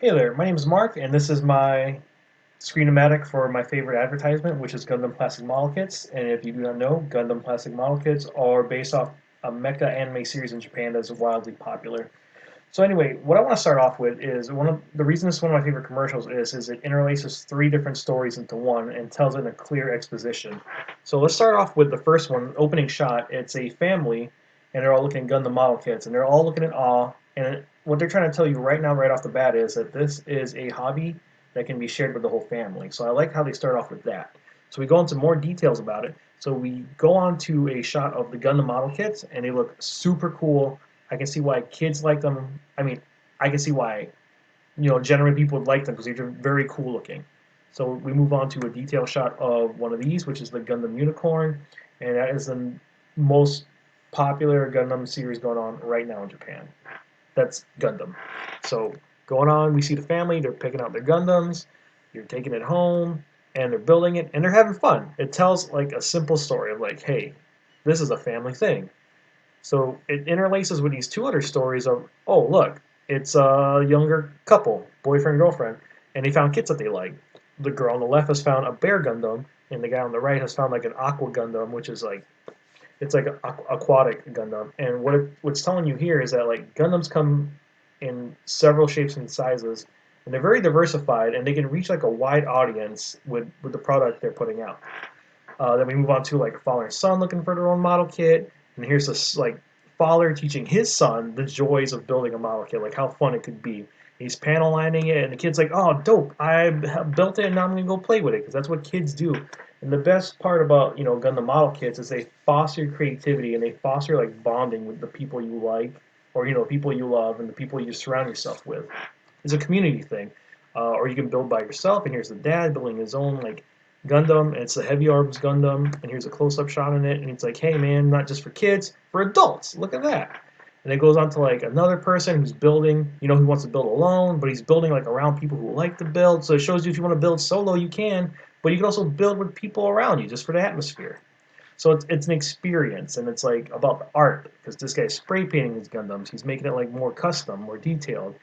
Hey there, my name is Mark, and this is my screen-o-matic for my favorite advertisement, which is Gundam Plastic Model Kits. And if you do not know, Gundam Plastic Model Kits are based off a mecha anime series in Japan that's wildly popular. So anyway, what I want to start off with is one of the reason this is one of my favorite commercials is it interlaces three different stories into one and tells it in a clear exposition. So let's start off with the first one, opening shot. It's a family, and they're all looking at Gundam model kits, and they're all looking in awe. And what they're trying to tell you right now, right off the bat, is that this is a hobby that can be shared with the whole family. So I like how they start off with that. So we go into more details about it. So we go on to a shot of the Gundam model kits, and they look super cool. I can see why kids like them. I mean, I can see why generally people would like them because they're very cool looking. So we move on to a detail shot of one of these, which is the Gundam Unicorn, and that is the most popular Gundam series going on right now in Japan. That's Gundam. So going on, we see the family. They're picking out their Gundams. They're taking it home, and they're building it, and they're having fun. It tells like a simple story of like, hey, this is a family thing. So it interlaces with these two other stories of, oh, look, it's a younger couple, boyfriend, girlfriend, and they found kits that they like. The girl on the left has found a bear Gundam, and the guy on the right has found like an aqua Gundam, which is like, it's like an aquatic Gundam. And what's telling you here is that like Gundams come in several shapes and sizes, and they're very diversified, and they can reach like a wide audience with the product they're putting out. Then we move on to like father and son looking for their own model kit, and here's this like father teaching his son the joys of building a model kit, like how fun it could be. He's panel lining it, and the kid's like, "Oh, dope! I built it, and now I'm gonna go play with it," because that's what kids do. And the best part about Gundam model kits is they foster creativity and they foster like bonding with the people you like, or people you love, and the people you surround yourself with. It's a community thing. Or you can build by yourself, and here's the dad building his own like Gundam, and it's the Heavy Arms Gundam, and here's a close-up shot in it, and it's like, hey man, not just for kids, for adults. Look at that. And it goes on to like another person who's building, who wants to build alone, but he's building like around people who like to build. So it shows you if you want to build solo, you can, but you can also build with people around you just for the atmosphere. So it's an experience, and it's like about the art because this guy's spray painting his Gundams. He's making it like more custom, more detailed.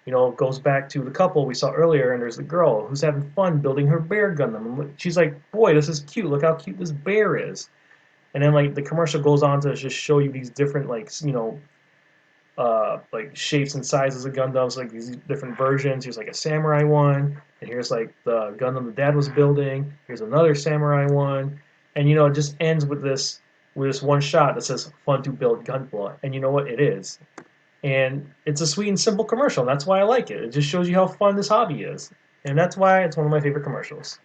It goes back to the couple we saw earlier, and there's the girl who's having fun building her bear Gundam. And she's like, "Boy, this is cute. Look how cute this bear is." And then like the commercial goes on to just show you these different like shapes and sizes of Gundams, like these different versions. Here's like a samurai one, and here's like the Gundam the dad was building. Here's another samurai one, and it just ends with this one shot that says "Fun to build Gunpla," and you know what? It is, and it's a sweet and simple commercial. And that's why I like it. It just shows you how fun this hobby is, and that's why it's one of my favorite commercials.